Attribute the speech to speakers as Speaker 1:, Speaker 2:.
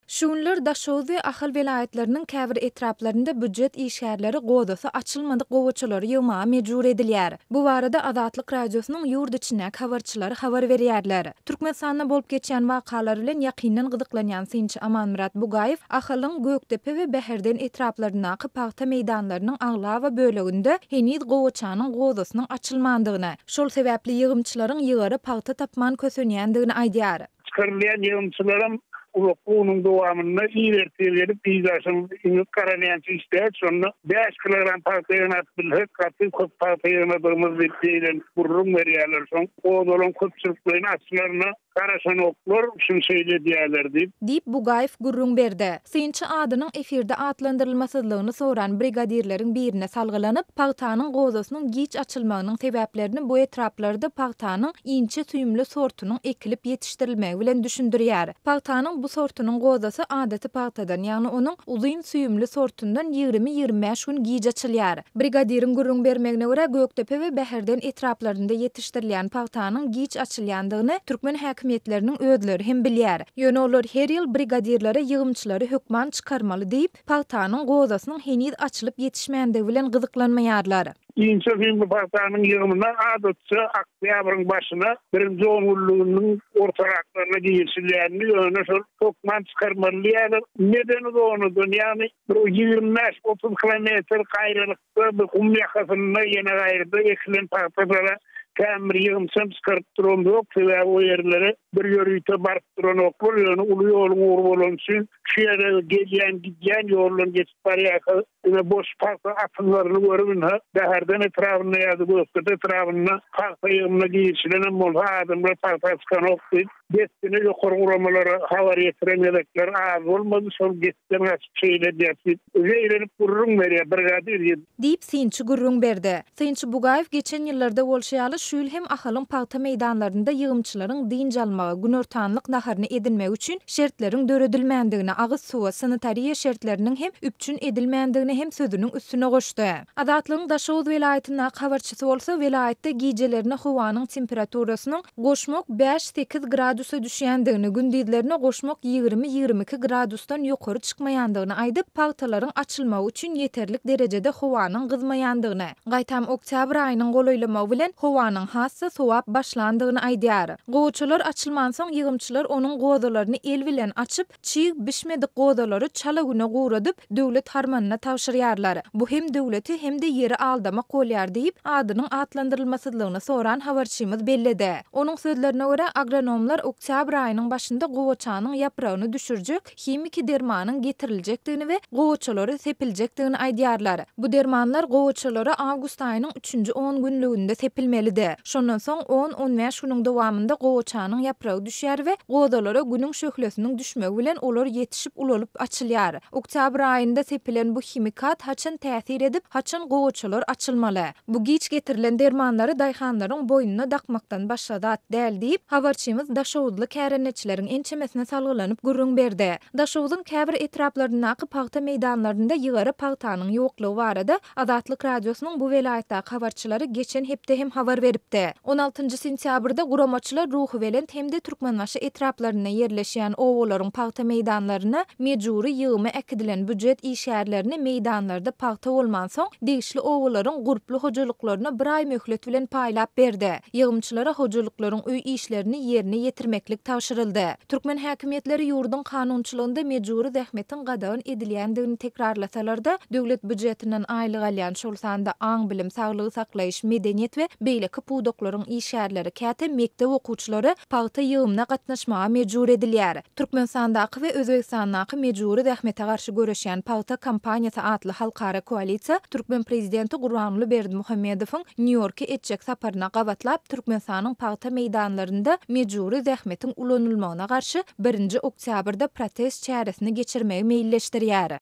Speaker 1: Şu günler Daşoguz we Ahal welaýatlarynyň käbir etraplarynda büdjet işgärleri gozasy açylmadyk gowaçalary ýygmaga mejbur edilýär. Bu barada Azatlyk Radiosynyň ýurt içindäki habarçylary habar berýärler. Türkmenistanda bolup geçen wakalar bilen ýakyndan gyzyklanýan synçy Amanmurat Bugaýew Ahalyň Göktepe we Beherden etraplaryndaky paýta meýdanlarynyň agla we böleginde heniz gowaçanyň gozasynyň açylmandygyny, şol sebäpli ýygymçylaryň ýygary paýta tapman kösenýändigini aýdýar.
Speaker 2: Çıkarılayan yığımçılarım onun devamında iyi vertiyeleri peyzajın karanayansı işte sonra 5 kilogram partayına atılır katı kop partayına durmaz bittiğinden vururum veriyerler son o dolun kopçuluklarını açılarına Karaşan oklar şun şeyle diyerlerdi.
Speaker 1: Deyip Bugaýew gurrun berdi. Synçy adynyň efirde atlandyrylmasydlygyny soran brigadirleriň birine salgylanyp, paýtanyň gozasynyň giç açylmagynyň sebäplerini bu etraplarda paýtanyň inçe süýümli sortunyň ekilip ýetişdirilmegi bilen düşündirýär. Paýtanyň bu sortunyň gozasy adaty paýtadan, ýagny onuň uzun süýümli sortundan 20-25 gün giç açylýar. Brigadiriň gurrun bermegine görä Göktepe we Beherden etraplarynda ýetişdirilýän paýtanyň giç açylýandygyny türkmen hakimiýetleriniň özleri hem bilýär. Ýöne olar her ýyl brigadirlere ýygymçylary hökman çykarmaly diýip, paýtanyň gozasynyň heniz açylyp ýetişmänligi bilen gyzyklanmaýarlar.
Speaker 2: İnce film partanyň ýygymyna adatça oktýabryň başyna birinji oňullugynyň ortaraklarına giýilýärni ýöne şol hökman çykarmaly. Nedeni de onudur. Ýani 25-30 kilometr gaýrylykda bir kum ýakasyna ýene gaýrda ekilen paýtalara käbir ýygymçym çykaryp duran ýok we o ýerlere bir ýörüýte barıp duran oklar ýöne uly ýoluň uğur bolan üçin şeýle gidýän ýollardan geçip barýar we boş parka atlaryny görüp Beherden etrapyna ýa-da Göktepe etrapyna parka ýygymyna giýişilen bolsa adamlar parka çykan okdy. Geçtiğini yukarı vuramaları havar yetirenekler az olmadı sonra geçtiğini açıp şeyle diyetik. Öyle gurrun veriyor brigadir.
Speaker 1: Deyip synçy gurrun berdi. Synçy Bugaýew geçen ýyllarda bolşaýaly şül hem Ahalyň paýta meýdanlarynda ýygymçylaryň dynç almagy günortanlyk naharyny edinmek üçin şertleriň döredilmändigini, agyz suwa, sanitariýa şertleriniň hem üpçün edilmändigini hem sözüniň üstüne goşdy. Azatlyň Daşoguz welaýatyna habarçysy bolsa, welaýatda giýjelerini howanyň temperaturasynyň goşmak 5-8 gradusa düşýändigini, gündizlerine goşmak 20-22 gradusdan ýokary çykmaýandygyny aýdyp, paýtalaryň açylmagy üçin ýeterlik derejede howanyň gyzmaýandygyny, gaýtam oktyabr aýynyň golaýlamagy bilen howanyň hassa sowap başlandygyny aýdýar. Gowaçalar açylman soň ýygymçylar onuň gozalaryny el bilen açyp, çyg bişmedik gozalary çala güne guradyp döwlet harmanyna tawşyrýarlar. Bu hem döwleti hem de ýeri aldamak bolýar diýip, adynyň atlandyrylmasydlygyny soran habarçymyz belledi. Onuň sözlerine görä agronomlar oktyabr aýynyň başynda gowaçanyň ýapragyny düşürjek himiki dermanyň getiriljekdigini we gowaçalary sepiljekdigini aýdýarlar. Bu dermanlar gowaçalary awgust aýynyň 3-nji 10 günlüğünde sepilmelidi. Şondan soň 10-15 günüň dowamında gowaçanyň ýapragy düşýär we gozalara günüň şöhlesiniň düşmegi bilen olar ýetişip ulanyp açylýar. Oktyabr aýynda sepilen bu himikat haçan täsir edip, haçan gowaçalar açylmaly. Bu giç getirilen dermanlary daýhanlaryň boynuna dakmakdan başladat däl diýip, habarçymyz Daşoguzly kärenetçileriň ençemesine salgylanyp gurrun berdi. Daşoguzyň käbir etraplaryndaky paýta meýdanlarynda ýygary paýtanyň ýoklugy barada Azatlyk Radiosynyň bu welaýatdaky habarçylary geçen hepde hem habar beripdi. 16 sentýabrda guramaçylar ruhy bilen hemde Türkmenbaşy etraplaryna ýerleşýän owalaryň paýta meýdanlaryna mejburi ýygyma äkidilen büdjet işgärlerini meýdanlarda paýta bolman soň degişli owalaryň gurply hojalyklaryna bir aý möhlet bilen paýlap berdi. Ýygymçylara hojalyklaryň öý işlerini ýerine ýetirmeklik tawşyryldy. Türkmen hakimiýetleri ýurdun kanunçylygynda mejburi zähmetin gadagan edilýändigini tekrarlasalar-da, döwlet büdjetinden aýlyk alýan şol sanda aň bilim, saglygy saklaýyş, medeniýet we beýleki pudoklaryň işgärleri käte mektep okuwçylary paýta ýygymyna gatnaşmaga mejbur edilýär. Türkmenistandaky we Özbegistandaky mejburi zähmete garşy göreşýän paýta kampaniýasy atly halkara koalisiýa Türkmen prezidenti Gurbanly Berdimuhammedowyň New Yorka etjek saparyna gabatlap Türkmenistanyň paýta meýdanlarynda mejburi zähmetin ulanylmagyna garşy 1-nji oktýabrda protest çäresini geçirmegi meýilleşdirýär.